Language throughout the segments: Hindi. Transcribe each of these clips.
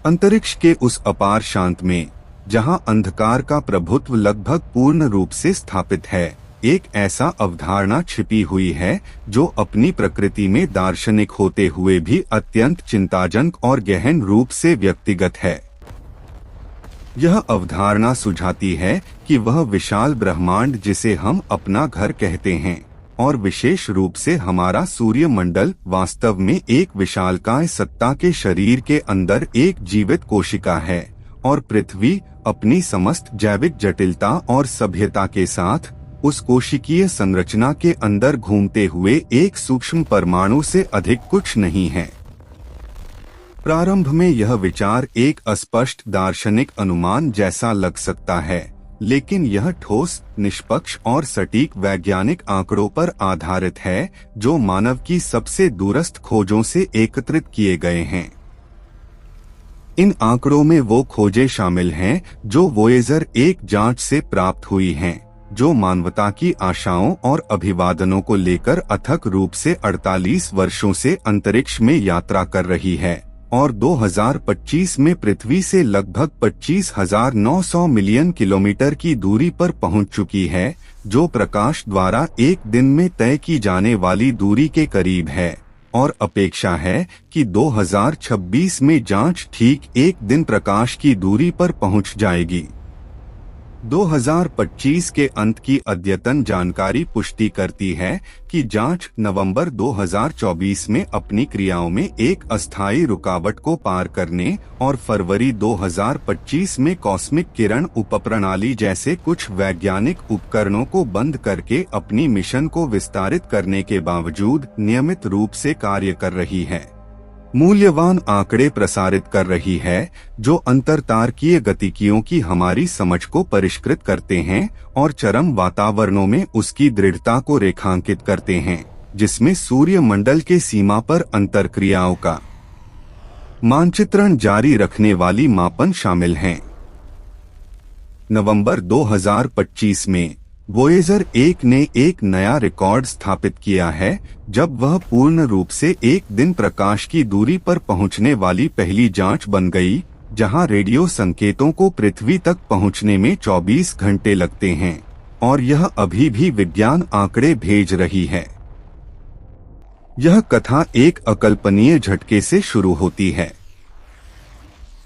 अंतरिक्ष के उस अपार शांत में, जहां अंधकार का प्रभुत्व लगभग पूर्ण रूप से स्थापित है, एक ऐसा अवधारणा छिपी हुई है जो अपनी प्रकृति में दार्शनिक होते हुए भी अत्यंत चिंताजनक और गहन रूप से व्यक्तिगत है। यह अवधारणा सुझाती है कि वह विशाल ब्रह्मांड जिसे हम अपना घर कहते हैं, और विशेष रूप से हमारा सूर्यमंडल, वास्तव में एक विशालकाय सत्ता के शरीर के अंदर एक जीवित कोशिका है, और पृथ्वी अपनी समस्त जैविक जटिलता और सभ्यता के साथ उस कोशिकीय संरचना के अंदर घूमते हुए एक सूक्ष्म परमाणु से अधिक कुछ नहीं है। प्रारंभ में यह विचार एक अस्पष्ट दार्शनिक अनुमान जैसा लग सकता है, लेकिन यह ठोस, निष्पक्ष और सटीक वैज्ञानिक आंकड़ों पर आधारित है जो मानव की सबसे दूरस्थ खोजों से एकत्रित किए गए हैं। इन आंकड़ों में वो खोजें शामिल हैं जो वोयेजर 1 जांच से प्राप्त हुई हैं, जो मानवता की आशाओं और अभिवादनों को लेकर अथक रूप से 48 वर्षों से अंतरिक्ष में यात्रा कर रही है, और 2025 में पृथ्वी से लगभग 25,900 मिलियन किलोमीटर की दूरी पर पहुंच चुकी है, जो प्रकाश द्वारा एक दिन में तय की जाने वाली दूरी के करीब है, और अपेक्षा है कि 2026 में जांच ठीक एक दिन प्रकाश की दूरी पर पहुंच जाएगी। 2025 के अंत की अद्यतन जानकारी पुष्टि करती है कि जांच नवंबर 2024 में अपनी क्रियाओं में एक अस्थायी रुकावट को पार करने और फरवरी 2025 में कॉस्मिक किरण उपप्रणाली जैसे कुछ वैज्ञानिक उपकरणों को बंद करके अपनी मिशन को विस्तारित करने के बावजूद नियमित रूप से कार्य कर रही है। मूल्यवान आंकड़े प्रसारित कर रही है जो अंतरतारकीय गतिकियों की हमारी समझ को परिष्कृत करते हैं और चरम वातावरणों में उसकी दृढ़ता को रेखांकित करते हैं, जिसमें सूर्यमंडल के सीमा पर अंतरक्रियाओं का मानचित्रण जारी रखने वाली मापन शामिल हैं। नवंबर 2025 में वोयेजर 1 ने एक नया रिकॉर्ड स्थापित किया है, जब वह पूर्ण रूप से एक दिन प्रकाश की दूरी पर पहुंचने वाली पहली जांच बन गई, जहां रेडियो संकेतों को पृथ्वी तक पहुंचने में 24 घंटे लगते हैं, और यह अभी भी विज्ञान आंकड़े भेज रही है। यह कथा एक अकल्पनीय झटके से शुरू होती है।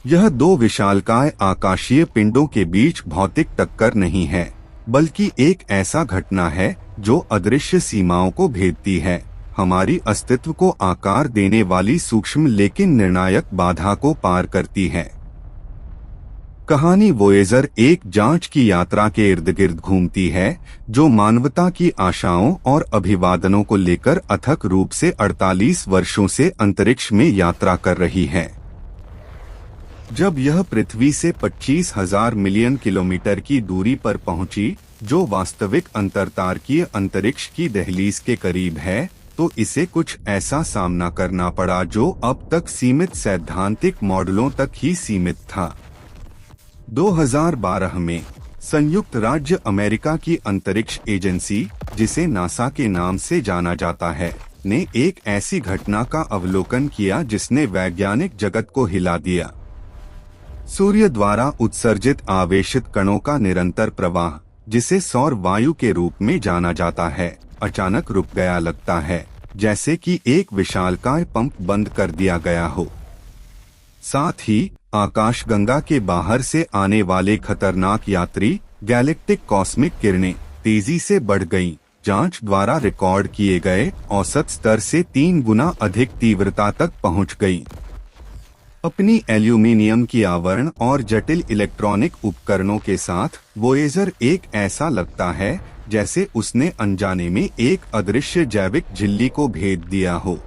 यह 2 विशालकाय आकाशीय पिंडों के बीच भौतिक टक्कर नहीं है, बल्कि एक ऐसा घटना है जो अदृश्य सीमाओं को भेदती है, हमारी अस्तित्व को आकार देने वाली सूक्ष्म लेकिन निर्णायक बाधा को पार करती है। कहानी वोयेजर 1 जांच की यात्रा के इर्द गिर्द घूमती है, जो मानवता की आशाओं और अभिवादनों को लेकर अथक रूप से 48 वर्षों से अंतरिक्ष में यात्रा कर रही है। जब यह पृथ्वी से 25,000 मिलियन किलोमीटर की दूरी पर पहुंची, जो वास्तविक अंतरतारकीय अंतरिक्ष की दहलीज के करीब है, तो इसे कुछ ऐसा सामना करना पड़ा जो अब तक सीमित सैद्धांतिक मॉडलों तक ही सीमित था। 2012 में संयुक्त राज्य अमेरिका की अंतरिक्ष एजेंसी, जिसे नासा के नाम से जाना जाता है, ने एक ऐसी घटना का अवलोकन किया जिसने वैज्ञानिक जगत को हिला दिया। सूर्य द्वारा उत्सर्जित आवेशित कणों का निरंतर प्रवाह, जिसे सौर वायु के रूप में जाना जाता है, अचानक रुक गया। लगता है जैसे कि एक विशालकाय पंप बंद कर दिया गया हो। साथ ही आकाशगंगा के बाहर से आने वाले खतरनाक यात्री गैलेक्टिक कॉस्मिक किरणें तेजी से बढ़ गईं। जांच द्वारा रिकॉर्ड किए गए औसत स्तर से 3 गुना अधिक तीव्रता तक पहुंच गईं। अपनी एल्यूमीनियम की आवरण और जटिल इलेक्ट्रॉनिक उपकरणों के साथ वोयेजर 1 ऐसा लगता है जैसे उसने अनजाने में एक अदृश्य जैविक झिल्ली को भेद दिया हो।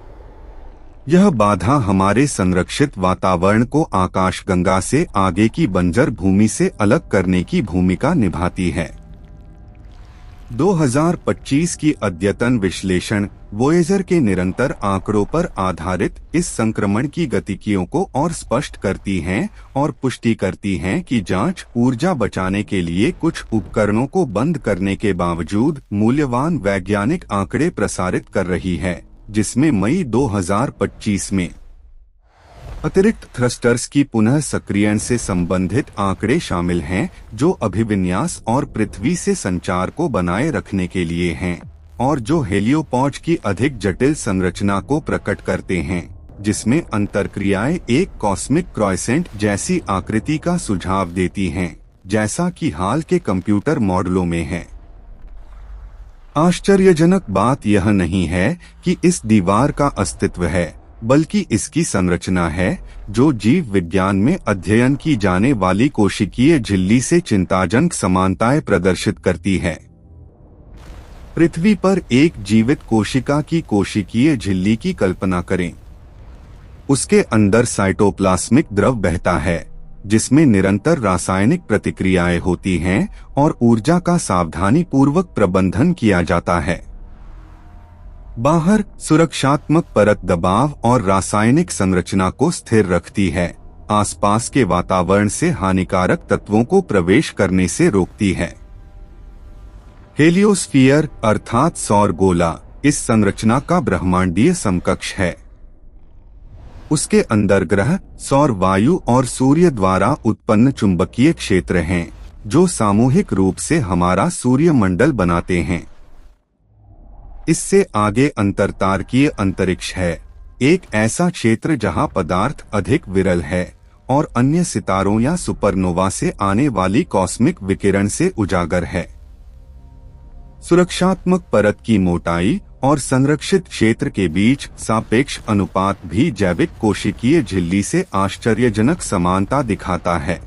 यह बाधा हमारे संरक्षित वातावरण को आकाशगंगा से आगे की बंजर भूमि से अलग करने की भूमिका निभाती है। 2025 की अद्यतन विश्लेषण वोयेजर के निरंतर आंकड़ों पर आधारित इस संक्रमण की गतिकियों को और स्पष्ट करती हैं और पुष्टि करती हैं कि जांच ऊर्जा बचाने के लिए कुछ उपकरणों को बंद करने के बावजूद मूल्यवान वैज्ञानिक आंकड़े प्रसारित कर रही है, जिसमें मई 2025 में अतिरिक्त थ्रस्टर्स की पुनः सक्रियण से संबंधित आंकड़े शामिल हैं, जो अभिविन्यास और पृथ्वी से संचार को बनाए रखने के लिए हैं, और जो हेलियोपॉड की अधिक जटिल संरचना को प्रकट करते हैं, जिसमें अंतरक्रियाएं एक कॉस्मिक क्रॉसेंट जैसी आकृति का सुझाव देती हैं, जैसा कि हाल के कंप्यूटर मॉडलों में है। आश्चर्यजनक बात यह नहीं है कि इस दीवार का अस्तित्व है, बल्कि इसकी संरचना है, जो जीव विज्ञान में अध्ययन की जाने वाली कोशिकीय झिल्ली से चिंताजनक समानताएं प्रदर्शित करती है। पृथ्वी पर एक जीवित कोशिका की कोशिकीय झिल्ली की कल्पना करें। उसके अंदर साइटोप्लाज्मिक द्रव बहता है, जिसमें निरंतर रासायनिक प्रतिक्रियाएं होती हैं और ऊर्जा का सावधानी पूर्वक प्रबंधन किया जाता है। बाहर सुरक्षात्मक परत दबाव और रासायनिक संरचना को स्थिर रखती है, आसपास के वातावरण से हानिकारक तत्वों को प्रवेश करने से रोकती है। हेलियोस्फीयर अर्थात सौर गोला इस संरचना का ब्रह्मांडीय समकक्ष है। उसके अंदर ग्रह, सौर वायु और सूर्य द्वारा उत्पन्न चुंबकीय क्षेत्र हैं, जो सामूहिक रूप से हमारा सूर्यमंडल बनाते हैं। इससे आगे अंतरतारकीय अंतरिक्ष है, एक ऐसा क्षेत्र जहां पदार्थ अधिक विरल है और अन्य सितारों या सुपरनोवा से आने वाली कॉस्मिक विकिरण से उजागर है। सुरक्षात्मक परत की मोटाई और संरक्षित क्षेत्र के बीच सापेक्ष अनुपात भी जैविक कोशिकीय झिल्ली से आश्चर्यजनक समानता दिखाता है।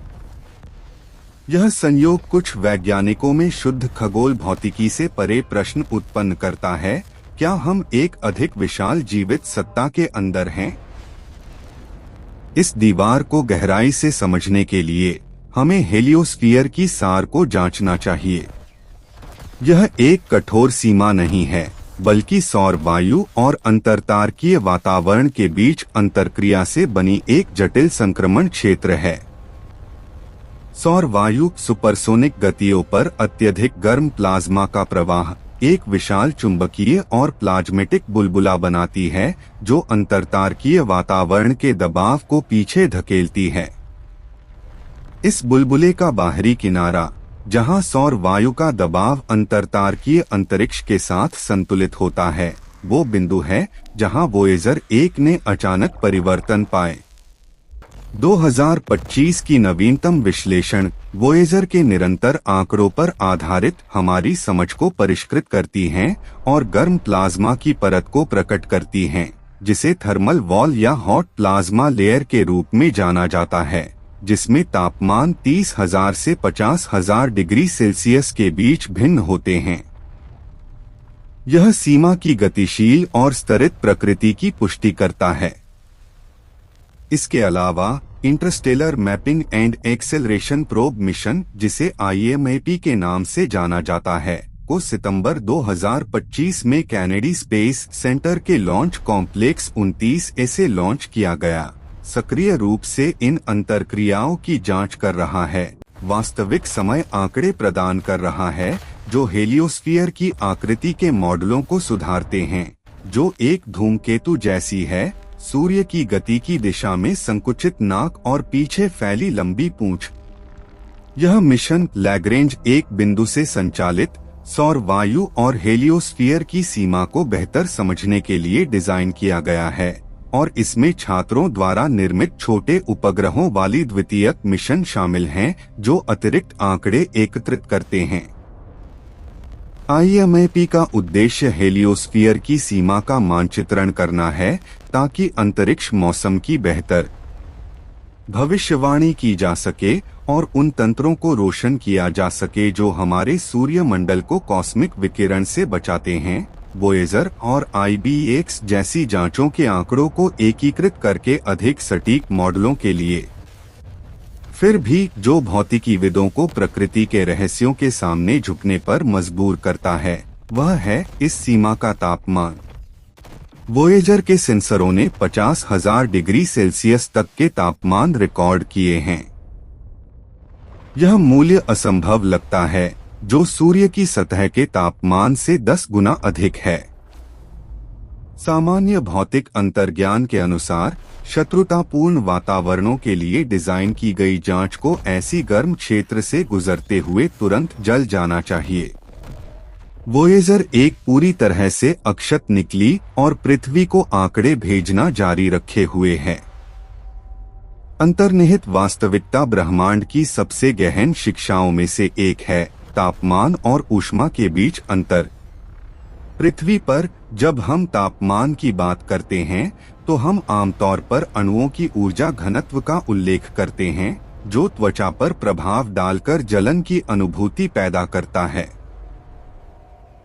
यह संयोग कुछ वैज्ञानिकों में शुद्ध खगोल भौतिकी से परे प्रश्न उत्पन्न करता है, क्या हम एक अधिक विशाल जीवित सत्ता के अंदर हैं? इस दीवार को गहराई से समझने के लिए हमें हेलियोस्फीयर की सार को जांचना चाहिए। यह एक कठोर सीमा नहीं है, बल्कि सौर वायु और अंतरतारकीय वातावरण के बीच अंतरक्रिया से बनी एक जटिल संक्रमण क्षेत्र है। सौर वायु सुपरसोनिक गतियों पर अत्यधिक गर्म प्लाज्मा का प्रवाह एक विशाल चुंबकीय और प्लाज्मेटिक बुलबुला बनाती है, जो अंतरतारकीय वातावरण के दबाव को पीछे धकेलती है। इस बुलबुले का बाहरी किनारा, जहां सौर वायु का दबाव अंतरतारकीय अंतरिक्ष के साथ संतुलित होता है, वो बिंदु है जहां वोयेजर 1 ने अचानक परिवर्तन पाए। 2025 की नवीनतम विश्लेषण वोयेजर के निरंतर आंकड़ों पर आधारित हमारी समझ को परिष्कृत करती हैं और गर्म प्लाज्मा की परत को प्रकट करती हैं, जिसे थर्मल वॉल या हॉट प्लाज्मा लेयर के रूप में जाना जाता है, जिसमें तापमान 30,000 से 50,000 डिग्री सेल्सियस के बीच भिन्न होते हैं। यह सीमा की गतिशील और स्तरित प्रकृति की पुष्टि करता है। इसके अलावा Interstellar mapping and acceleration probe mission, जिसे IMAP के नाम से जाना जाता है, को सितंबर 2025 में कैनेडी स्पेस सेंटर के लॉन्च कॉम्प्लेक्स 29A से लॉन्च किया गया। सक्रिय रूप से इन अंतरक्रियाओं की जांच कर रहा है, वास्तविक समय आंकड़े प्रदान कर रहा है, जो हेलियोस्फीयर की आकृति के मॉडलों को सुधारते हैं, जो एक धूमकेतु जैसी है, सूर्य की गति की दिशा में संकुचित नाक और पीछे फैली लंबी पूंछ। यह मिशन लैग्रेंज एक बिंदु से संचालित सौर वायु और हेलियोस्फीयर की सीमा को बेहतर समझने के लिए डिजाइन किया गया है, और इसमें छात्रों द्वारा निर्मित छोटे उपग्रहों वाली द्वितीयक मिशन शामिल हैं, जो अतिरिक्त आंकड़े एकत्रित करते हैं। IMAP का उद्देश्य हेलियोस्फीयर की सीमा का मानचित्रण करना है, ताकि अंतरिक्ष मौसम की बेहतर भविष्यवाणी की जा सके और उन तंत्रों को रोशन किया जा सके जो हमारे सूर्यमंडल को कॉस्मिक विकिरण से बचाते हैं। वोयेजर और IBX जैसी जांचों के आंकड़ों को एकीकृत करके अधिक सटीक मॉडलों के लिए। फिर भी जो भौतिकीविदों को प्रकृति के रहस्यों के सामने झुकने पर मजबूर करता है, वह है इस सीमा का तापमान। वोयेजर के सेंसरों ने 50,000 डिग्री सेल्सियस तक के तापमान रिकॉर्ड किए हैं। यह मूल्य असंभव लगता है, जो सूर्य की सतह के तापमान से 10 गुना अधिक है। सामान्य भौतिक अंतर्ज्ञान के अनुसार शत्रुतापूर्ण वातावरणों के लिए डिजाइन की गई जांच को ऐसी गर्म क्षेत्र से गुजरते हुए तुरंत जल जाना चाहिए। वोयेजर 1 पूरी तरह से अक्षत निकली और पृथ्वी को आंकड़े भेजना जारी रखे हुए है। अंतर्निहित वास्तविकता ब्रह्मांड की सबसे गहन शिक्षाओं में से एक है, तापमान और ऊष्मा के बीच अंतर। पृथ्वी पर जब हम तापमान की बात करते हैं तो हम आमतौर पर अणुओं की ऊर्जा घनत्व का उल्लेख करते हैं, जो त्वचा पर प्रभाव डालकर जलन की अनुभूति पैदा करता है।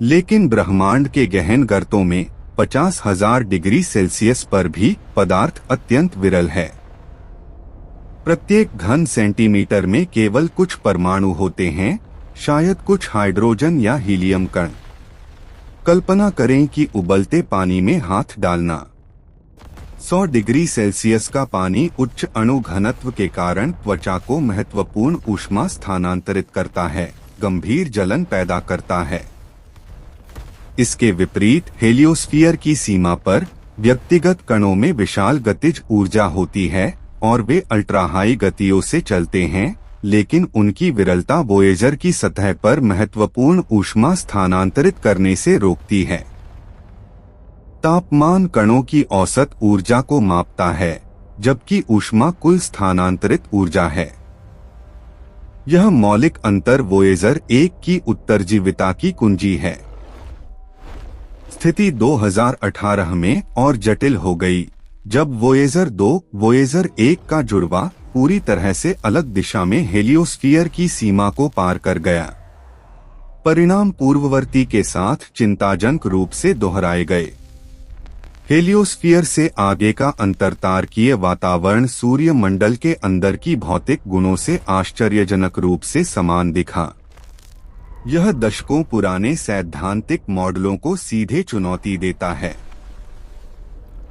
लेकिन ब्रह्मांड के गहन गर्तों में 50,000 डिग्री सेल्सियस पर भी पदार्थ अत्यंत विरल है। प्रत्येक घन सेंटीमीटर में केवल कुछ परमाणु होते हैं, शायद कुछ हाइड्रोजन या हीलियम कण। कल्पना करें कि उबलते पानी में हाथ डालना। 100 डिग्री सेल्सियस का पानी उच्च अणु घनत्व के कारण त्वचा को महत्वपूर्ण ऊष्मा स्थानांतरित करता है, गंभीर जलन पैदा करता है। इसके विपरीत हेलियोस्फीयर की सीमा पर व्यक्तिगत कणों में विशाल गतिज ऊर्जा होती है और वे अल्ट्रा हाई गतियों से चलते हैं, लेकिन उनकी विरलता वोयेजर की सतह पर महत्वपूर्ण ऊष्मा स्थानांतरित करने से रोकती है। तापमान कणों की औसत ऊर्जा को मापता है, जबकि ऊष्मा कुल स्थानांतरित ऊर्जा है। यह मौलिक अंतर वोयेजर 1 की उत्तरजीविता की कुंजी है। स्थिति 2018 में और जटिल हो गई, जब वोयेजर 2 वोयेजर 1 का जुड़वा पूरी तरह से अलग दिशा में हेलियोस्फीयर की सीमा को पार कर गया। परिणाम पूर्ववर्ती के साथ चिंताजनक रूप से दोहराए गए। हेलियोस्फीयर से आगे का अंतरतारकीय वातावरण सूर्य मंडल के अंदर की भौतिक गुणों से आश्चर्यजनक रूप से समान दिखा। यह दशकों पुराने सैद्धांतिक मॉडलों को सीधे चुनौती देता है।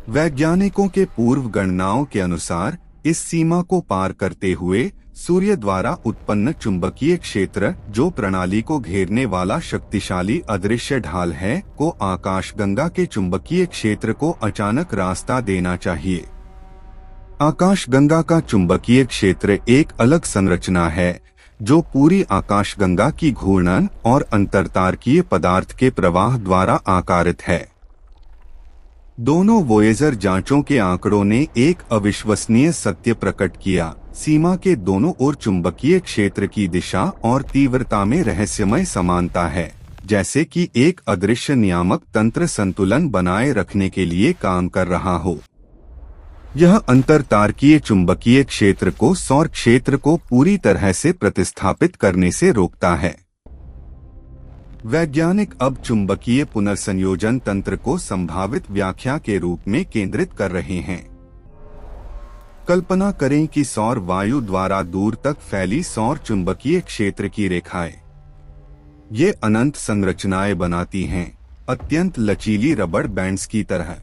वैज्ञानिकों के पूर्व गणनाओं के अनुसार इस सीमा को पार करते हुए सूर्य द्वारा उत्पन्न चुंबकीय क्षेत्र, जो प्रणाली को घेरने वाला शक्तिशाली अदृश्य ढाल है, को आकाशगंगा के चुंबकीय क्षेत्र को अचानक रास्ता देना चाहिए। आकाशगंगा का चुंबकीय क्षेत्र एक अलग संरचना है, जो पूरी आकाशगंगा की घूर्णन और अंतरतारकीय पदार्थ के प्रवाह द्वारा आकारित है। दोनों वोयेजर जांचों के आंकड़ों ने एक अविश्वसनीय सत्य प्रकट किया। सीमा के दोनों ओर चुंबकीय क्षेत्र की दिशा और तीव्रता में रहस्यमय समानता है, जैसे कि एक अदृश्य नियामक तंत्र संतुलन बनाए रखने के लिए काम कर रहा हो। यह अंतरतारकीय चुंबकीय क्षेत्र को सौर क्षेत्र को पूरी तरह से प्रतिस्थापित करने से रोकता है। वैज्ञानिक अब चुंबकीय पुनर्संयोजन तंत्र को संभावित व्याख्या के रूप में केंद्रित कर रहे हैं। कल्पना करें कि सौर वायु द्वारा दूर तक फैली सौर चुंबकीय क्षेत्र की रेखाएं। ये अनंत संरचनाएं बनाती हैं, अत्यंत लचीली रबड़ बैंड्स की तरह।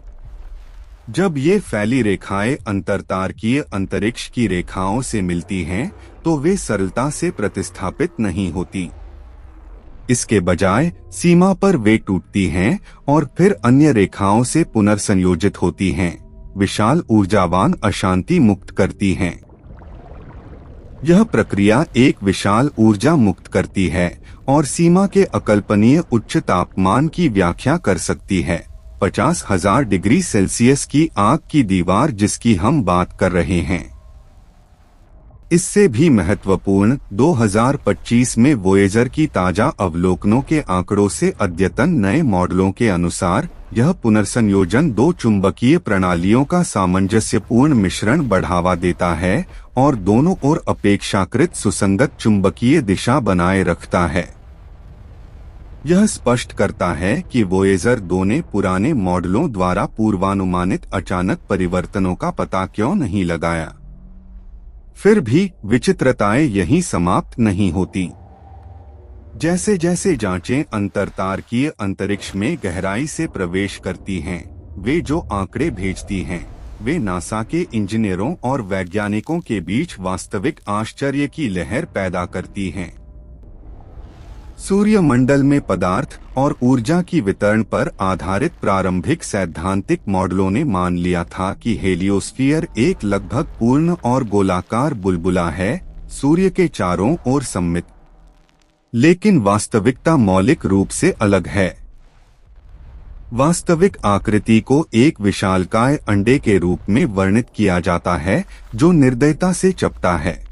जब ये फैली रेखाएं अंतरतारकीय अंतरिक्ष की रेखाओं से मिलती हैं, तो वे सरलता से प्रतिस्थापित नहीं होती। इसके बजाय सीमा पर वे टूटती हैं और फिर अन्य रेखाओं से पुनर्संयोजित होती हैं, विशाल ऊर्जावान अशांति मुक्त करती हैं। यह प्रक्रिया एक विशाल ऊर्जा मुक्त करती है और सीमा के अकल्पनीय उच्च तापमान की व्याख्या कर सकती है। 50,000 डिग्री सेल्सियस की आग की दीवार जिसकी हम बात कर रहे हैं। इससे भी महत्वपूर्ण, 2025 में वोयेजर की ताजा अवलोकनों के आंकड़ों से अद्यतन नए मॉडलों के अनुसार यह पुनर्संयोजन दो चुंबकीय प्रणालियों का सामंजस्यपूर्ण मिश्रण बढ़ावा देता है और दोनों ओर अपेक्षाकृत सुसंगत चुंबकीय दिशा बनाए रखता है। यह स्पष्ट करता है कि वोयेजर 2 ने पुराने मॉडलों द्वारा पूर्वानुमानित अचानक परिवर्तनों का पता क्यों नहीं लगाया। फिर भी विचित्रताएं यहीं समाप्त नहीं होती। जैसे जैसे जांचें अंतरतारकीय अंतरिक्ष में गहराई से प्रवेश करती हैं, वे जो आंकड़े भेजती हैं, वे नासा के इंजीनियरों और वैज्ञानिकों के बीच वास्तविक आश्चर्य की लहर पैदा करती हैं। सूर्यमंडल में पदार्थ और ऊर्जा की वितरण पर आधारित प्रारंभिक सैद्धांतिक मॉडलों ने मान लिया था कि हेलियोस्फीयर एक लगभग पूर्ण और गोलाकार बुलबुला है, सूर्य के चारों ओर सममित। लेकिन वास्तविकता मौलिक रूप से अलग है। वास्तविक आकृति को एक विशालकाय अंडे के रूप में वर्णित किया जाता है जो निर्दयता से चपटा है।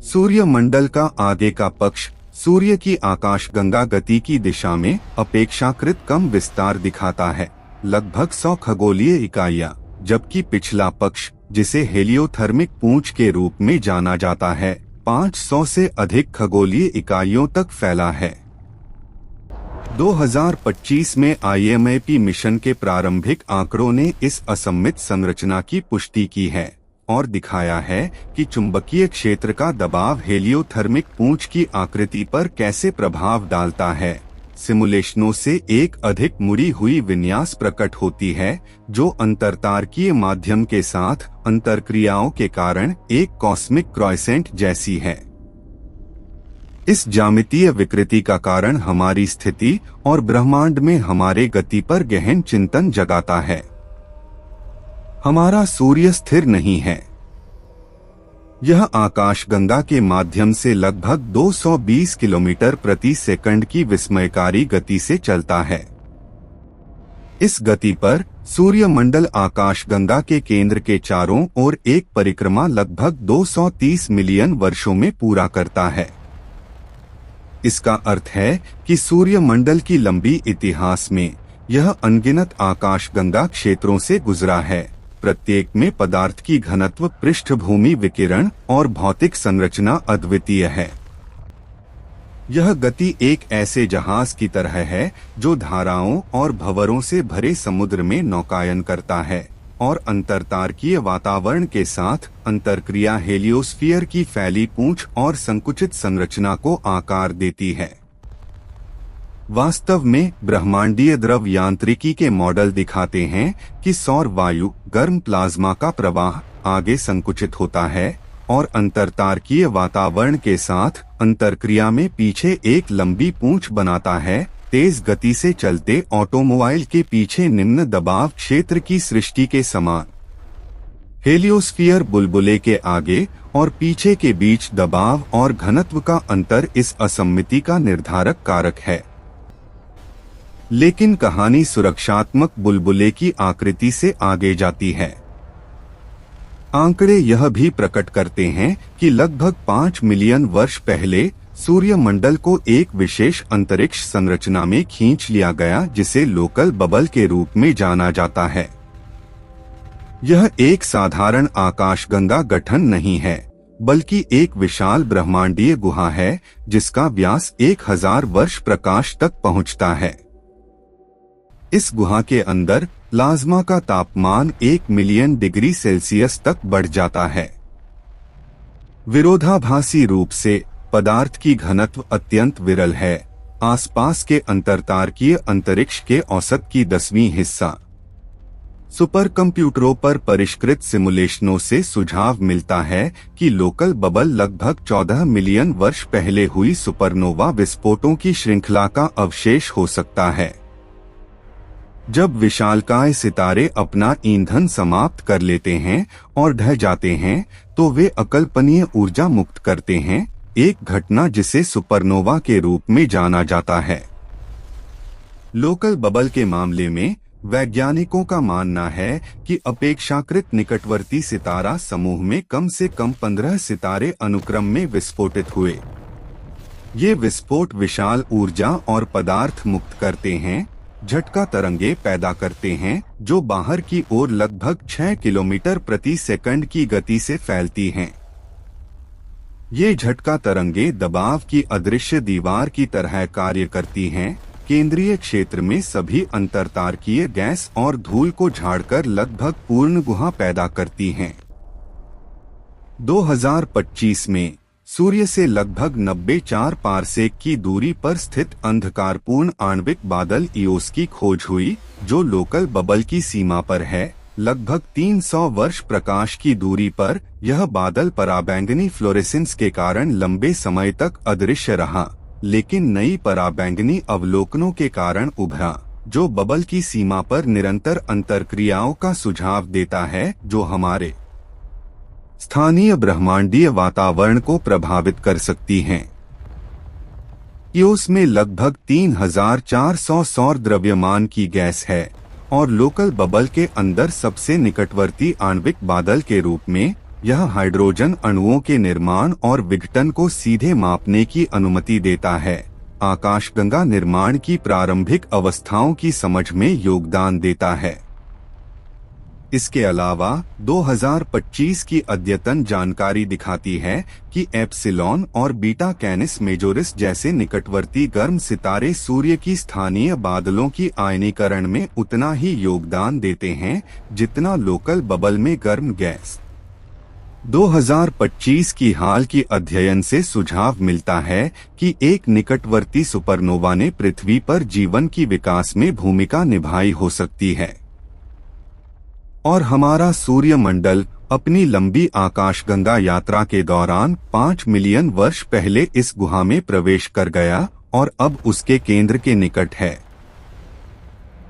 सूर्यमंडल का आगे का पक्ष सूर्य की आकाशगंगा गति की दिशा में अपेक्षाकृत कम विस्तार दिखाता है, लगभग 100 खगोलीय इकाइयां, जबकि पिछला पक्ष, जिसे हेलियोथर्मिक पूंछ के रूप में जाना जाता है, 500 से अधिक खगोलीय इकाइयों तक फैला है। 2025 में IMAP मिशन के प्रारंभिक आंकड़ों ने इस असममित संरचना की पुष्टि की है और दिखाया है कि चुंबकीय क्षेत्र का दबाव हेलियोथर्मिक पूंछ की आकृति पर कैसे प्रभाव डालता है। सिमुलेशनों से एक अधिक मुड़ी हुई विन्यास प्रकट होती है, जो अंतरतारकीय माध्यम के साथ अंतरक्रियाओं के कारण एक कॉस्मिक क्रोसेंट जैसी है। इस ज्यामितीय विकृति का कारण हमारी स्थिति और ब्रह्मांड में हमारे गति पर गहन चिंतन जगाता है। हमारा सूर्य स्थिर नहीं है। यह आकाशगंगा के माध्यम से लगभग 220 किलोमीटर प्रति सेकंड की विस्मयकारी गति से चलता है। इस गति पर सूर्यमंडल आकाशगंगा के केंद्र के चारों ओर एक परिक्रमा लगभग 230 मिलियन वर्षों में पूरा करता है। इसका अर्थ है कि सूर्यमंडल की लंबी इतिहास में यह अनगिनत आकाशगंगा क्षेत्रों से गुजरा है, प्रत्येक में पदार्थ की घनत्व, पृष्ठभूमि विकिरण और भौतिक संरचना अद्वितीय है। यह गति एक ऐसे जहाज की तरह है जो धाराओं और भंवरों से भरे समुद्र में नौकायन करता है और अंतरतारकीय वातावरण के साथ अंतरक्रिया हेलियोस्फीयर की फैली पूंछ और संकुचित संरचना को आकार देती है। वास्तव में ब्रह्मांडीय द्रव यांत्रिकी के मॉडल दिखाते हैं कि सौर वायु, गर्म प्लाज्मा का प्रवाह आगे संकुचित होता है और अंतरतारकीय वातावरण के साथ अंतरक्रिया में पीछे एक लंबी पूंछ बनाता है, तेज गति से चलते ऑटोमोबाइल के पीछे निम्न दबाव क्षेत्र की सृष्टि के समान। हेलियोस्फीयर बुलबुले के आगे और पीछे के बीच दबाव और घनत्व का अंतर इस असममिति का निर्धारक कारक है। लेकिन कहानी सुरक्षात्मक बुलबुले की आकृति से आगे जाती है। आंकड़े यह भी प्रकट करते हैं कि लगभग 5 मिलियन वर्ष पहले सूर्यमंडल को एक विशेष अंतरिक्ष संरचना में खींच लिया गया, जिसे लोकल बबल के रूप में जाना जाता है। यह एक साधारण आकाशगंगा गठन नहीं है, बल्कि एक विशाल ब्रह्मांडीय गुहा है जिसका व्यास 1000 वर्ष प्रकाश तक पहुंचता है। इस गुहा के अंदर प्लाज्मा का तापमान 1 मिलियन डिग्री सेल्सियस तक बढ़ जाता है। विरोधाभासी रूप से पदार्थ की घनत्व अत्यंत विरल है, आसपास के अंतरतारकीय अंतरिक्ष के औसत की 10वीं हिस्सा। सुपर कंप्यूटरों पर परिष्कृत सिमुलेशनों से सुझाव मिलता है कि लोकल बबल लगभग 14 मिलियन वर्ष पहले हुई सुपरनोवा विस्फोटों की श्रृंखला का अवशेष हो सकता है। जब विशालकाय सितारे अपना ईंधन समाप्त कर लेते हैं और ढह जाते हैं, तो वे अकल्पनीय ऊर्जा मुक्त करते हैं, एक घटना जिसे सुपरनोवा के रूप में जाना जाता है। लोकल बबल के मामले में वैज्ञानिकों का मानना है कि अपेक्षाकृत निकटवर्ती सितारा समूह में कम से कम 15 सितारे अनुक्रम में विस्फोटित हुए। ये विस्फोट विशाल ऊर्जा और पदार्थ मुक्त करते हैं, झटका तरंगे पैदा करते हैं जो बाहर की ओर लगभग 6 किलोमीटर प्रति सेकंड की गति से फैलती हैं। ये झटका तरंगे दबाव की अदृश्य दीवार की तरह कार्य करती हैं, केंद्रीय क्षेत्र में सभी अंतरतारकीय गैस और धूल को झाड़कर लगभग पूर्ण गुहा पैदा करती हैं। 2025 में सूर्य से लगभग 94 पारसेक की दूरी पर स्थित अंधकारपूर्ण आणविक बादल ईओस की खोज हुई, जो लोकल बबल की सीमा पर है। लगभग 300 वर्ष प्रकाश की दूरी पर यह बादल पराबैंगनी फ्लोरेसेंस के कारण लंबे समय तक अदृश्य रहा, लेकिन नई पराबैंगनी अवलोकनों के कारण उभरा, जो बबल की सीमा पर निरंतर अंतर्क्रियाओं का सुझाव देता है जो हमारे स्थानीय ब्रह्मांडीय वातावरण को प्रभावित कर सकती हैं। ईओस में लगभग 3400 सौर द्रव्यमान की गैस है और लोकल बबल के अंदर सबसे निकटवर्ती आणविक बादल के रूप में यह हाइड्रोजन अणुओं के निर्माण और विघटन को सीधे मापने की अनुमति देता है। आकाशगंगा निर्माण की प्रारंभिक अवस्थाओं की समझ में योगदान देता है। इसके अलावा 2025 की अद्यतन जानकारी दिखाती है कि एप्सिलॉन और बीटा कैनिस मेजोरिस जैसे निकटवर्ती गर्म सितारे सूर्य की स्थानीय बादलों की आयनीकरण में उतना ही योगदान देते हैं जितना लोकल बबल में गर्म गैस। 2025 की हाल की अध्ययन से सुझाव मिलता है कि एक निकटवर्ती सुपरनोवा ने पृथ्वी पर जीवन की विकास में भूमिका निभाई हो सकती है और हमारा सूर्यमंडल अपनी लंबी आकाशगंगा यात्रा के दौरान 5 मिलियन वर्ष पहले इस गुहा में प्रवेश कर गया और अब उसके केंद्र के निकट है।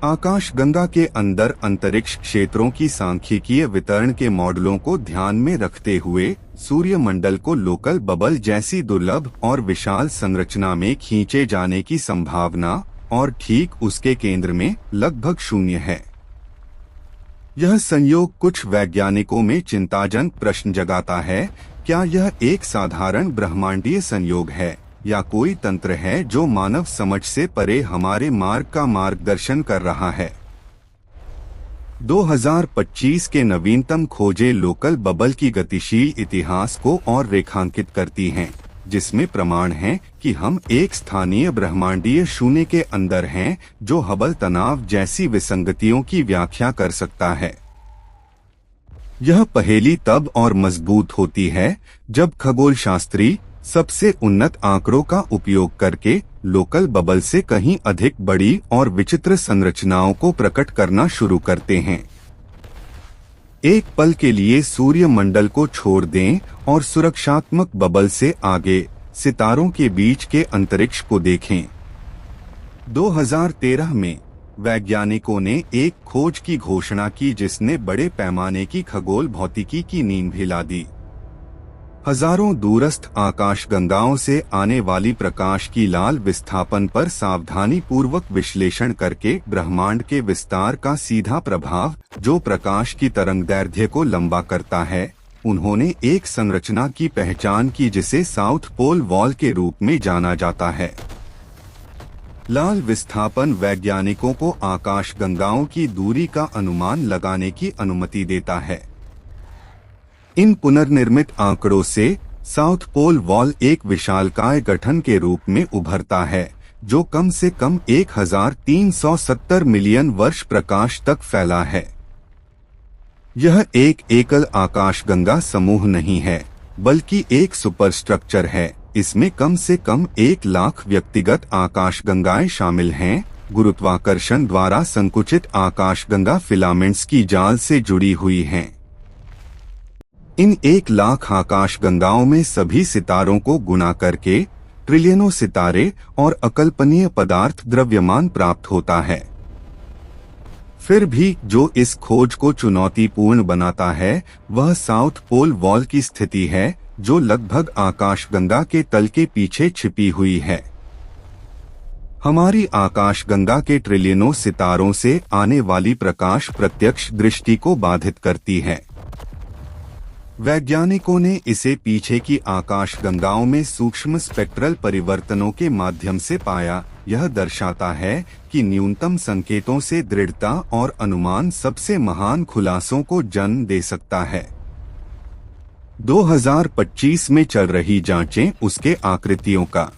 आकाशगंगा के अंदर अंतरिक्ष क्षेत्रों की सांख्यिकीय वितरण के मॉडलों को ध्यान में रखते हुए सूर्यमंडल को लोकल बबल जैसी दुर्लभ और विशाल संरचना में खींचे जाने की संभावना और ठीक उसके केंद्र में लगभग 0 है। यह संयोग कुछ वैज्ञानिकों में चिंताजनक प्रश्न जगाता है। क्या यह एक साधारण ब्रह्मांडीय संयोग है या कोई तंत्र है जो मानव समझ से परे हमारे मार्ग का मार्गदर्शन कर रहा है? 2025 के नवीनतम खोजें लोकल बबल की गतिशील इतिहास को और रेखांकित करती हैं, जिसमें प्रमाण हैं कि हम एक स्थानीय ब्रह्मांडीय शून्य के अंदर हैं जो हबल तनाव जैसी विसंगतियों की व्याख्या कर सकता है। यह पहेली तब और मजबूत होती है जब खगोलशास्त्री सबसे उन्नत आंकड़ों का उपयोग करके लोकल बबल से कहीं अधिक बड़ी और विचित्र संरचनाओं को प्रकट करना शुरू करते हैं। एक पल के लिए सूर्यमंडल को छोड़ दें और सुरक्षात्मक बबल से आगे सितारों के बीच के अंतरिक्ष को देखें। 2013 में वैज्ञानिकों ने एक खोज की घोषणा की जिसने बड़े पैमाने की खगोल भौतिकी की नींव हिला दी। हजारों दूरस्थ आकाशगंगाओं से आने वाली प्रकाश की लाल विस्थापन पर सावधानी पूर्वक विश्लेषण करके ब्रह्मांड के विस्तार का सीधा प्रभाव जो प्रकाश की तरंगदैर्घ्य को लंबा करता है, उन्होंने एक संरचना की पहचान की जिसे साउथ पोल वॉल के रूप में जाना जाता है। लाल विस्थापन वैज्ञानिकों को आकाशगंगाओं की दूरी का अनुमान लगाने की अनुमति देता है। इन पुनर्निर्मित आंकड़ों से साउथ पोल वॉल एक विशालकाय गठन के रूप में उभरता है जो कम से कम 1370 मिलियन वर्ष प्रकाश तक फैला है। यह एक एकल आकाशगंगा समूह नहीं है बल्कि एक सुपरस्ट्रक्चर है। इसमें कम से कम 1 लाख व्यक्तिगत आकाशगंगाएं शामिल हैं। गुरुत्वाकर्षण द्वारा संकुचित आकाशगंगा फिलामेंट्स की जाल से जुड़ी हुई हैं। इन 1 लाख आकाशगंगाओं में सभी सितारों को गुणा करके ट्रिलियनों सितारे और अकल्पनीय पदार्थ द्रव्यमान प्राप्त होता है। फिर भी जो इस खोज को चुनौतीपूर्ण बनाता है वह साउथ पोल वॉल की स्थिति है जो लगभग आकाशगंगा के तल के पीछे छिपी हुई है। हमारी आकाशगंगा के ट्रिलियनों सितारों से आने वाली प्रकाश प्रत्यक्ष दृष्टि को बाधित करती है। वैज्ञानिकों ने इसे पीछे की आकाशगंगाओं में सूक्ष्म स्पेक्ट्रल परिवर्तनों के माध्यम से पाया। यह दर्शाता है कि न्यूनतम संकेतों से दृढ़ता और अनुमान सबसे महान खुलासों को जन्म दे सकता है। 2025 में चल रही जांचें उसके आकृतियों का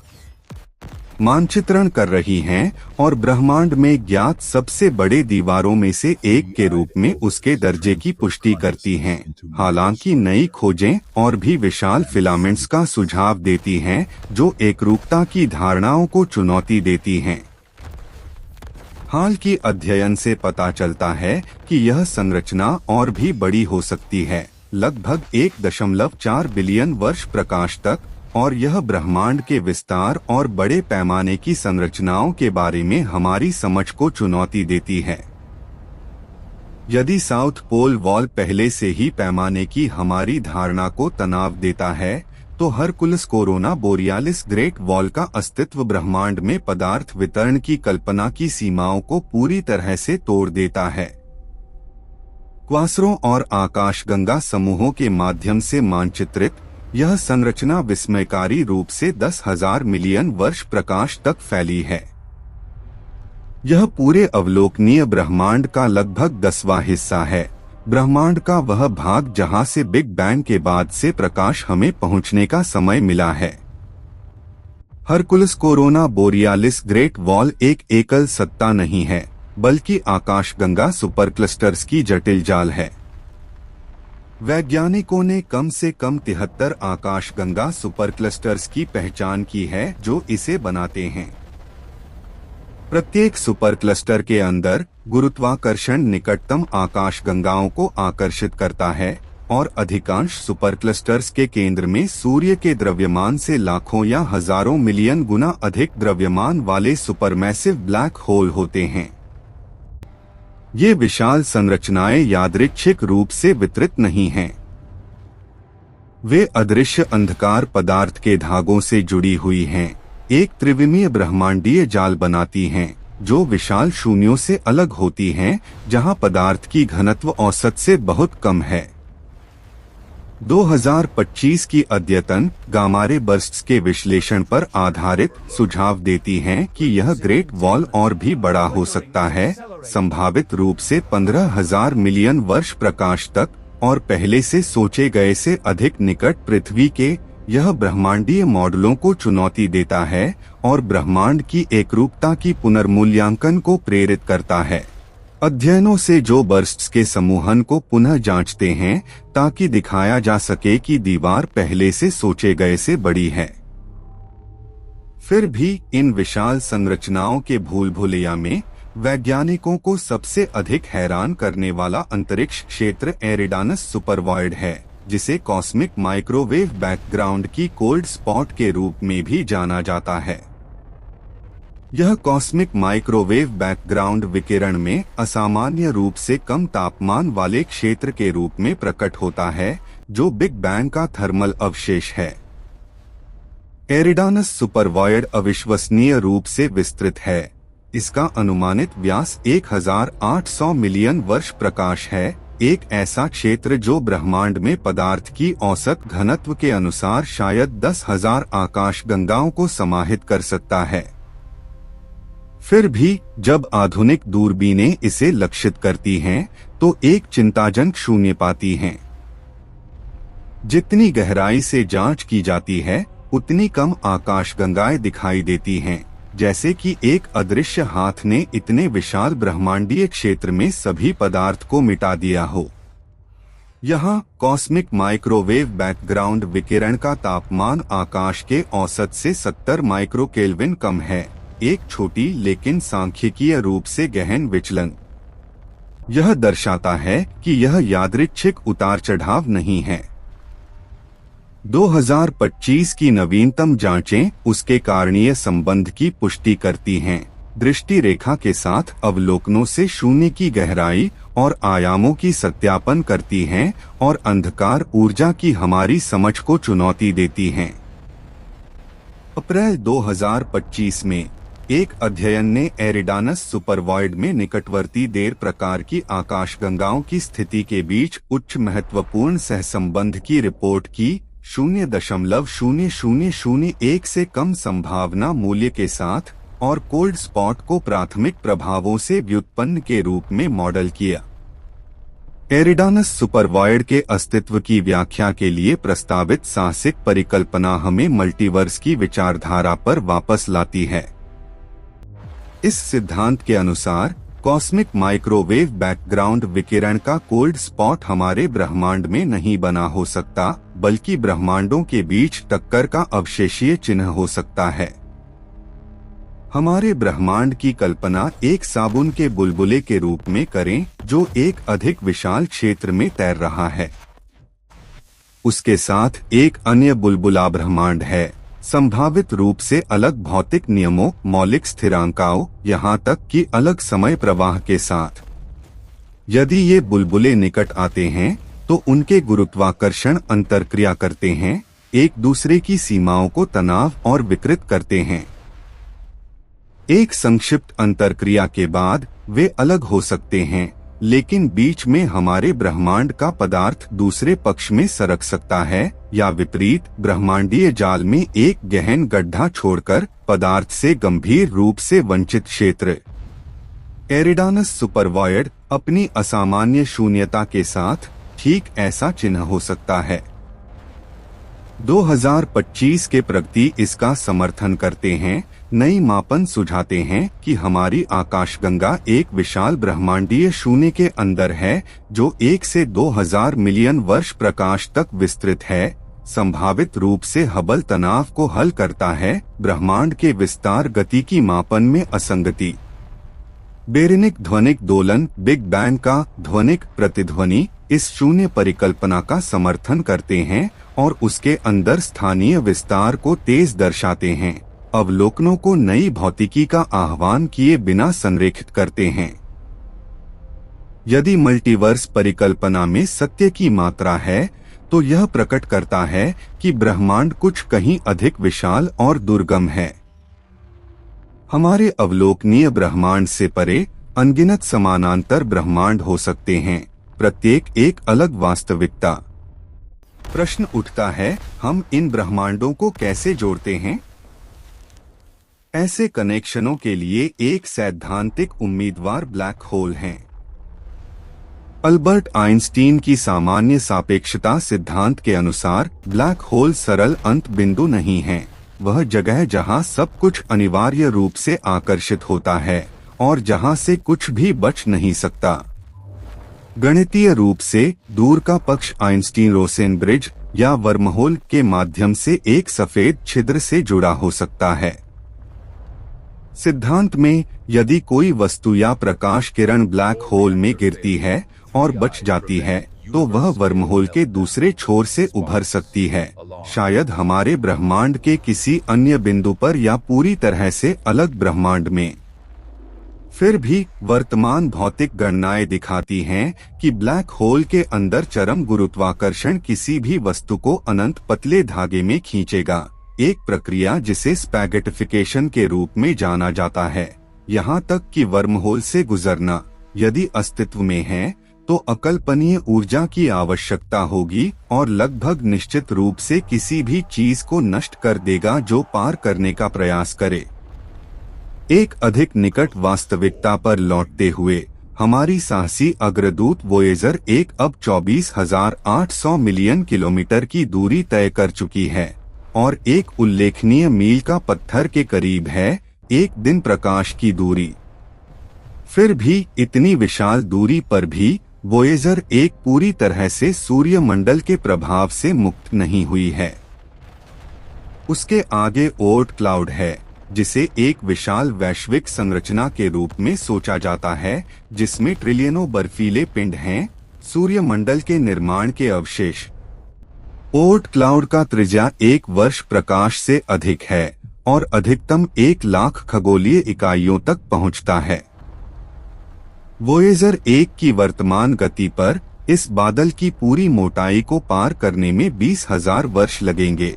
मानचित्रण कर रही हैं और ब्रह्मांड में ज्ञात सबसे बड़े दीवारों में से एक के रूप में उसके दर्जे की पुष्टि करती हैं। हालांकि नई खोजें और भी विशाल फिलामेंट्स का सुझाव देती हैं जो एकरूपता की धारणाओं को चुनौती देती हैं। हाल की अध्ययन से पता चलता है कि यह संरचना और भी बड़ी हो सकती है, लगभग 1.4 बिलियन वर्ष प्रकाश तक, और यह ब्रह्मांड के विस्तार और बड़े पैमाने की संरचनाओं के बारे में हमारी समझ को चुनौती देती है। यदि साउथ पोल वॉल पहले से ही पैमाने की हमारी धारणा को तनाव देता है, तो Hercules corona borealis great wall का अस्तित्व ब्रह्मांड में पदार्थ वितरण की कल्पना की सीमाओं को पूरी तरह से तोड़ देता है। क्वासरों और आकाशगंगा समूहों के माध्यम से मानचित्रित यह संरचना विस्मयकारी रूप से 10,000 मिलियन वर्ष प्रकाश तक फैली है। यह पूरे अवलोकनीय ब्रह्मांड का लगभग 10वां हिस्सा है, ब्रह्मांड का वह भाग जहां से बिग बैंग के बाद से प्रकाश हमें पहुंचने का समय मिला है। Hercules corona borealis great wall एक एकल सत्ता नहीं है, बल्कि आकाशगंगा सुपरक्लस्टर्स की जटिल जाल है। वैज्ञानिकों ने कम से कम 73 आकाशगंगा सुपरक्लस्टर्स की पहचान की है जो इसे बनाते हैं। प्रत्येक सुपर क्लस्टर के अंदर गुरुत्वाकर्षण निकटतम आकाशगंगाओं को आकर्षित करता है और अधिकांश सुपर क्लस्टर्स के केंद्र में सूर्य के द्रव्यमान से लाखों या हजारों मिलियन गुना अधिक द्रव्यमान वाले सुपरमैसिव ब्लैक होल होते हैं। ये विशाल संरचनाएं यादृच्छिक रूप से वितरित नहीं हैं। वे अदृश्य अंधकार पदार्थ के धागों से जुड़ी हुई हैं, एक त्रिविमीय ब्रह्मांडीय जाल बनाती हैं जो विशाल शून्यों से अलग होती हैं, जहां पदार्थ की घनत्व औसत से बहुत कम है। 2025 की अद्यतन गामा-रे बर्स्ट्स के विश्लेषण पर आधारित सुझाव देती हैं कि यह ग्रेट वॉल और भी बड़ा हो सकता है, संभावित रूप से 15,000 मिलियन वर्ष प्रकाश तक, और पहले से सोचे गए से अधिक निकट पृथ्वी के। यह ब्रह्मांडीय मॉडलों को चुनौती देता है और ब्रह्मांड की एकरूपता की पुनर्मूल्यांकन को प्रेरित करता है। अध्ययनों से जो बर्स्ट्स के समूहन को पुनः जांचते हैं ताकि दिखाया जा सके कि दीवार पहले से सोचे गए से बड़ी है। फिर भी इन विशाल संरचनाओं के भूल-भुलैया में वैज्ञानिकों को सबसे अधिक हैरान करने वाला अंतरिक्ष क्षेत्र एरिडानस सुपरवॉइड है, जिसे कॉस्मिक माइक्रोवेव बैकग्राउंड की कोल्ड स्पॉट के रूप में भी जाना जाता है। यह कॉस्मिक माइक्रोवेव बैकग्राउंड विकिरण में असामान्य रूप से कम तापमान वाले क्षेत्र के रूप में प्रकट होता है, जो बिग बैंग का थर्मल अवशेष है। एरिडानस सुपरवॉइड अविश्वसनीय रूप से विस्तृत है। इसका अनुमानित व्यास 1800 मिलियन वर्ष प्रकाश है, एक ऐसा क्षेत्र जो ब्रह्मांड में पदार्थ की औसत घनत्व के अनुसार शायद 10,000 आकाशगंगाओं को समाहित कर सकता है। फिर भी जब आधुनिक दूरबीनें इसे लक्षित करती हैं, तो एक चिंताजनक शून्य पाती हैं। जितनी गहराई से जांच की जाती है, उतनी कम आकाशगंगाएं दिखाई देती हैं, जैसे कि एक अदृश्य हाथ ने इतने विशाल ब्रह्मांडीय क्षेत्र में सभी पदार्थ को मिटा दिया हो। यहाँ कॉस्मिक माइक्रोवेव बैकग्राउंड विकिरण का तापमान आकाश के औसत से 70 माइक्रो केल्विन कम है, एक छोटी लेकिन सांख्यिकीय रूप से गहन विचलन। यह दर्शाता है कि यह यादृच्छिक उतार चढ़ाव नहीं है। 2025 की नवीनतम जांचें उसके कारणीय संबंध की पुष्टि करती हैं, दृष्टि रेखा के साथ अवलोकनों से शून्य की गहराई और आयामों की सत्यापन करती हैं और अंधकार ऊर्जा की हमारी समझ को चुनौती देती हैं। अप्रैल 2025 में एक अध्ययन ने एरिडानस सुपरवॉइड में निकटवर्ती देर प्रकार की आकाशगंगाओं की स्थिति के बीच उच्च महत्वपूर्ण सहसंबंध की रिपोर्ट की। 0.0001 से कम संभावना मूल्य के साथ और कोल्ड स्पॉट को प्राथमिक प्रभावों से व्युत्पन्न के रूप में मॉडल किया। एरिडानस सुपरवॉइड के अस्तित्व की व्याख्या के लिए प्रस्तावित साहसिक परिकल्पना हमें मल्टीवर्स की विचारधारा पर वापस लाती है। इस सिद्धांत के अनुसार कॉस्मिक माइक्रोवेव बैकग्राउंड विकिरण का कोल्ड स्पॉट हमारे ब्रह्मांड में नहीं बना हो सकता, बल्कि ब्रह्मांडों के बीच टक्कर का अवशेषीय चिन्ह हो सकता है। हमारे ब्रह्मांड की कल्पना एक साबुन के बुलबुले के रूप में करें जो एक अधिक विशाल क्षेत्र में तैर रहा है। उसके साथ एक अन्य बुलबुला ब्रह्मांड है, संभावित रूप से अलग भौतिक नियमों, मौलिक स्थिरांकों, यहाँ तक कि अलग समय प्रवाह के साथ। यदि ये बुलबुले निकट आते हैं तो उनके गुरुत्वाकर्षण अंतरक्रिया करते हैं, एक दूसरे की सीमाओं को तनाव और विकृत करते हैं। एक संक्षिप्त अंतरक्रिया के बाद वे अलग हो सकते हैं, लेकिन बीच में हमारे ब्रह्मांड का पदार्थ दूसरे पक्ष में सरक सकता है, या विपरीत, ब्रह्मांडीय जाल में एक गहन गड्ढा छोड़कर पदार्थ से गंभीर रूप से वंचित क्षेत्र। एरिडानस सुपरवॉयड अपनी असामान्य शून्यता के साथ ठीक ऐसा चिन्ह हो सकता है। 2025 के प्रगति इसका समर्थन करते हैं। नई मापन सुझाते हैं कि हमारी आकाशगंगा एक विशाल ब्रह्मांडीय शून्य के अंदर है, जो 1 से 2000 मिलियन वर्ष प्रकाश तक विस्तृत है। संभावित रूप से हबल तनाव को हल करता है, ब्रह्मांड के विस्तार गति की मापन में असंगति। बेरेनिक ध्वनिक दोलन, बिग बैंग का ध्वनिक प्रतिध्वनि इस शून्य परिकल्पना का समर्थन करते हैं और उसके अंदर स्थानीय विस्तार को तेज दर्शाते हैं, अवलोकनों को नई भौतिकी का आह्वान किए बिना संरेखित करते हैं। यदि मल्टीवर्स परिकल्पना में सत्य की मात्रा है, तो यह प्रकट करता है कि ब्रह्मांड कुछ कहीं अधिक विशाल और दुर्गम है। हमारे अवलोकनीय ब्रह्मांड से परे अनगिनत समानांतर ब्रह्मांड हो सकते हैं, प्रत्येक एक अलग वास्तविकता। प्रश्न उठता है, हम इन ब्रह्मांडों को कैसे जोड़ते हैं? ऐसे कनेक्शनों के लिए एक सैद्धांतिक उम्मीदवार ब्लैक होल हैं। अल्बर्ट आइंस्टीन की सामान्य सापेक्षता सिद्धांत के अनुसार ब्लैक होल सरल अंत बिंदु नहीं है, वह जगह जहां सब कुछ अनिवार्य रूप से आकर्षित होता है और जहां से कुछ भी बच नहीं सकता। गणितीय रूप से दूर का पक्ष आइंस्टीन रोसेन ब्रिज या वर्महोल के माध्यम से एक सफेद छिद्र से जुड़ा हो सकता है। सिद्धांत में यदि कोई वस्तु या प्रकाश किरण ब्लैक होल में गिरती है और बच जाती है, तो वह वर्महोल के दूसरे छोर से उभर सकती है, शायद हमारे ब्रह्मांड के किसी अन्य बिंदु पर या पूरी तरह से अलग ब्रह्मांड में। फिर भी वर्तमान भौतिक गणनाएं दिखाती हैं कि ब्लैक होल के अंदर चरम गुरुत्वाकर्षण किसी भी वस्तु को अनंत पतले धागे में खींचेगा, एक प्रक्रिया जिसे स्पैगेटिफिकेशन के रूप में जाना जाता है। यहाँ तक कि वर्महोल से गुजरना, यदि अस्तित्व में है, तो अकल्पनीय ऊर्जा की आवश्यकता होगी और लगभग निश्चित रूप से किसी भी चीज को नष्ट कर देगा जो पार करने का प्रयास करे। एक अधिक निकट वास्तविकता पर लौटते हुए, हमारी साहसी अग्रदूत वोयेजर 1 अब 24,800 मिलियन किलोमीटर की दूरी तय कर चुकी है और एक उल्लेखनीय मील का पत्थर के करीब है, एक दिन प्रकाश की दूरी। फिर भी इतनी विशाल दूरी पर भी वोयेजर 1 पूरी तरह से सूर्यमंडल के प्रभाव से मुक्त नहीं हुई है। उसके आगे ओर्ट क्लाउड है, जिसे एक विशाल वैश्विक संरचना के रूप में सोचा जाता है, जिसमें ट्रिलियनों बर्फीले पिंड हैं, सूर्यमंडल के निर्माण के अवशेष। ओर्ट क्लाउड का त्रिज्या 1 वर्ष प्रकाश से अधिक है और अधिकतम 1 लाख खगोलीय इकाइयों तक पहुंचता है। वोयेजर 1 की वर्तमान गति पर इस बादल की पूरी मोटाई को पार करने में 20,000 वर्ष लगेंगे।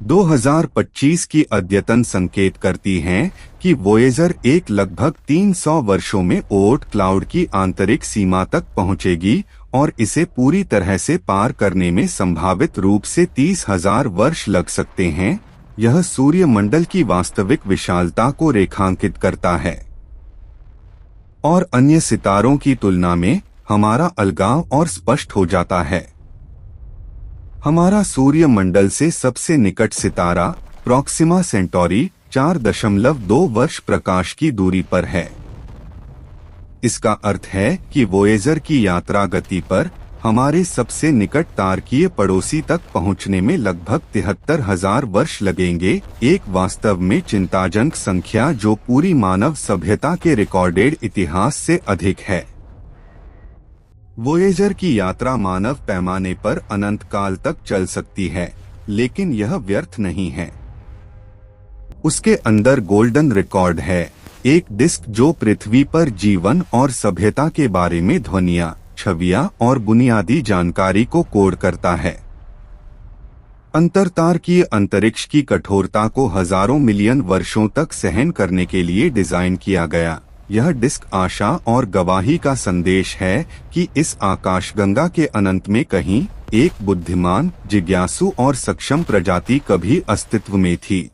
2025 की अद्यतन संकेत करती हैं कि वोयेजर 1 लगभग 300 वर्षों में ओर्ट क्लाउड की आंतरिक सीमा तक पहुंचेगी और इसे पूरी तरह से पार करने में संभावित रूप से 30,000 वर्ष लग सकते हैं। यह सूर्यमंडल की वास्तविक विशालता को रेखांकित करता है और अन्य सितारों की तुलना में हमारा अलगाव और स्पष्ट हो जाता है। हमारा सूर्यमंडल से सबसे निकट सितारा प्रॉक्सिमा सेंटोरी 4.2 वर्ष प्रकाश की दूरी पर है। इसका अर्थ है कि वोयेजर की यात्रा गति पर हमारे सबसे निकट तारकीय पड़ोसी तक पहुंचने में लगभग 73,000 वर्ष लगेंगे, एक वास्तव में चिंताजनक संख्या जो पूरी मानव सभ्यता के रिकॉर्डेड इतिहास से अधिक है। वोयेजर की यात्रा मानव पैमाने पर अनंत काल तक चल सकती है, लेकिन यह व्यर्थ नहीं है। उसके अंदर गोल्डन रिकॉर्ड है, एक डिस्क जो पृथ्वी पर जीवन और सभ्यता के बारे में ध्वनियां, छवियां और बुनियादी जानकारी को कोड करता है। अंतरतारकीय अंतरिक्ष की कठोरता को हजारों मिलियन वर्षों तक सहन करने के लिए डिजाइन किया गया। यह डिस्क आशा और गवाही का संदेश है कि इस आकाशगंगा के अनंत में कहीं एक बुद्धिमान, जिज्ञासु और सक्षम प्रजाति कभी अस्तित्व में थी।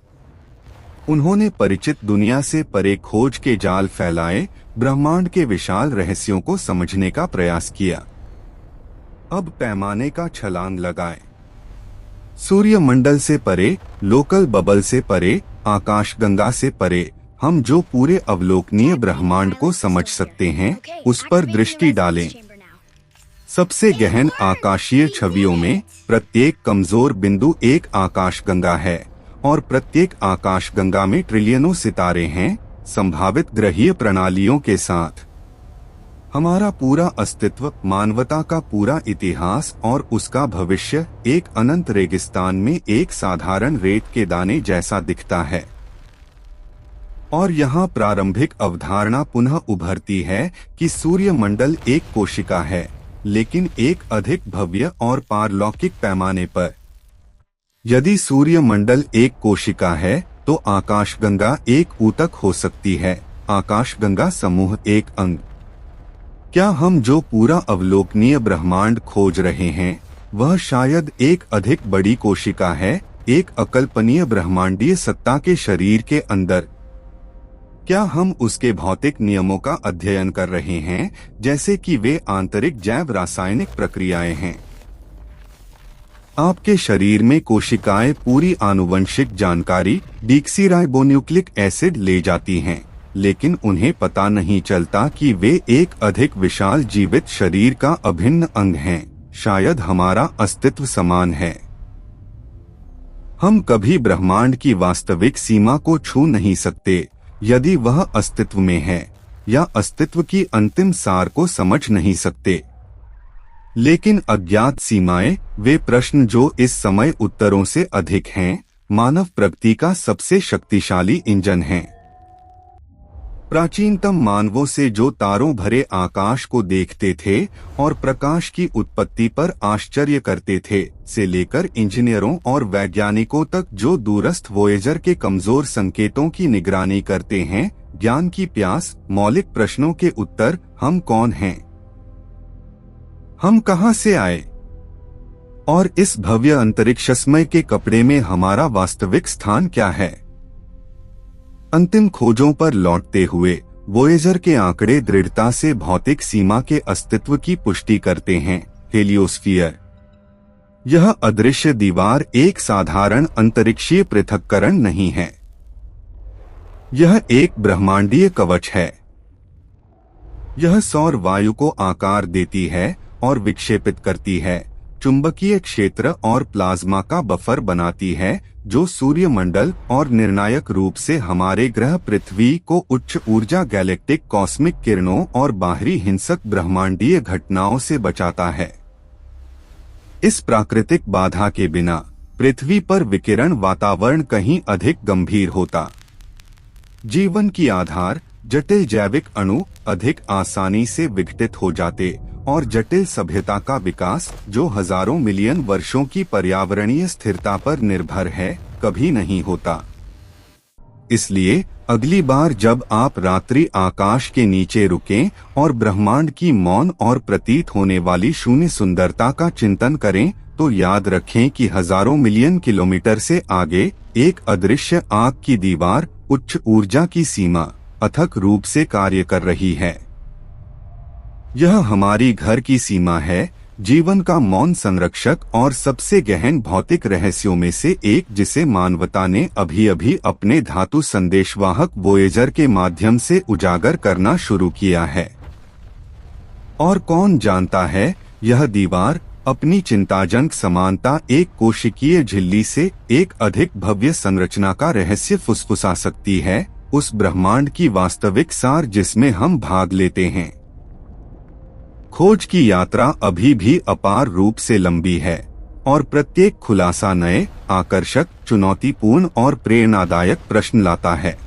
उन्होंने परिचित दुनिया से परे खोज के जाल फैलाए, ब्रह्मांड के विशाल रहस्यों को समझने का प्रयास किया। अब पैमाने का छलांग लगाएं। सूर्यमंडल से परे, लोकल बबल से परे, आकाशगंगा से परे, हम जो पूरे अवलोकनीय ब्रह्मांड को समझ सकते हैं, उस पर दृष्टि डालें। सबसे गहन आकाशीय छवियों में प्रत्येक कमजोर बिंदु एक आकाशगंगा है, और प्रत्येक आकाशगंगा में ट्रिलियनों सितारे हैं, संभावित ग्रहीय प्रणालियों के साथ। हमारा पूरा अस्तित्व, मानवता का पूरा इतिहास और उसका भविष्य एक अनंत रेगिस्तान में एक साधारण रेत के दाने जैसा दिखता है। और यहाँ प्रारंभिक अवधारणा पुनः उभरती है कि सूर्यमंडल एक कोशिका है, लेकिन एक अधिक भव्य और पारलौकिक पैमाने पर। यदि सूर्यमंडल एक कोशिका है, तो आकाशगंगा एक ऊतक हो सकती है, आकाशगंगा समूह एक अंग। क्या हम जो पूरा अवलोकनीय ब्रह्मांड खोज रहे हैं, वह शायद एक अधिक बड़ी कोशिका है, एक अकल्पनीय ब्रह्मांडीय सत्ता के शरीर के अंदर? क्या हम उसके भौतिक नियमों का अध्ययन कर रहे हैं, जैसे कि वे आंतरिक जैव रासायनिक प्रक्रियाएं हैं? आपके शरीर में कोशिकाएं पूरी आनुवंशिक जानकारी, डीऑक्सीराइबोन्यूक्लिक एसिड ले जाती हैं, लेकिन उन्हें पता नहीं चलता कि वे एक अधिक विशाल जीवित शरीर का अभिन्न अंग हैं। शायद हमारा अस्तित्व समान है। हम कभी ब्रह्मांड की वास्तविक सीमा को छू नहीं सकते, यदि वह अस्तित्व में है, या अस्तित्व की अंतिम सार को समझ नहीं सकते। लेकिन अज्ञात सीमाएं, वे प्रश्न जो इस समय उत्तरों से अधिक हैं, मानव प्रगति का सबसे शक्तिशाली इंजन हैं। प्राचीनतम मानवों से जो तारों भरे आकाश को देखते थे और प्रकाश की उत्पत्ति पर आश्चर्य करते थे, से लेकर इंजीनियरों और वैज्ञानिकों तक जो दूरस्थ वोयेजर के कमजोर संकेतों की निगरानी करते हैं, ज्ञान की प्यास, मौलिक प्रश्नों के उत्तर, हम कौन हैं? हम कहां से आए? और इस भव्य अंतरिक्षमय के कपड़े में हमारा वास्तविक स्थान क्या है? अंतिम खोजों पर लौटते हुए, वोयेजर के आंकड़े दृढ़ता से भौतिक सीमा के अस्तित्व की पुष्टि करते हैं। हेलियोस्फीयर, यह अदृश्य दीवार एक साधारण अंतरिक्षीय पृथक्करण नहीं है। यह एक ब्रह्मांडीय कवच है। यह सौर वायु को आकार देती है और विक्षेपित करती है, चुंबकीय क्षेत्र और प्लाज्मा का बफर बनाती है, जो सूर्यमंडल और निर्णायक रूप से हमारे ग्रह पृथ्वी को उच्च ऊर्जा गैलेक्टिक कॉस्मिक किरणों और बाहरी हिंसक ब्रह्मांडीय घटनाओं से बचाता है। इस प्राकृतिक बाधा के बिना पृथ्वी पर विकिरण वातावरण कहीं अधिक गंभीर होता। जीवन की आधार, जटिल जैविक अणु अधिक आसानी से विघटित हो जाते और जटिल सभ्यता का विकास, जो हजारों मिलियन वर्षों की पर्यावरणीय स्थिरता पर निर्भर है, कभी नहीं होता। इसलिए अगली बार जब आप रात्रि आकाश के नीचे रुकें और ब्रह्मांड की मौन और प्रतीत होने वाली शून्य सुंदरता का चिंतन करें, तो याद रखें कि हजारों मिलियन किलोमीटर से आगे एक अदृश्य आग की दीवार, उच्च ऊर्जा की सीमा, अथक रूप से कार्य कर रही है। यह हमारी घर की सीमा है, जीवन का मौन संरक्षक और सबसे गहन भौतिक रहस्यों में से एक, जिसे मानवता ने अभी-अभी अपने धातु संदेशवाहक वोयेजर के माध्यम से उजागर करना शुरू किया है। और कौन जानता है, यह दीवार अपनी चिंताजनक समानता, एक कोशिकीय झिल्ली से एक अधिक भव्य संरचना का रहस्य फुसफुसा सकती है, उस ब्रह्मांड की वास्तविक सार जिसमें हम भाग लेते हैं। खोज की यात्रा अभी भी अपार रूप से लंबी है और प्रत्येक खुलासा नए, आकर्षक, चुनौतीपूर्ण और प्रेरणादायक प्रश्न लाता है।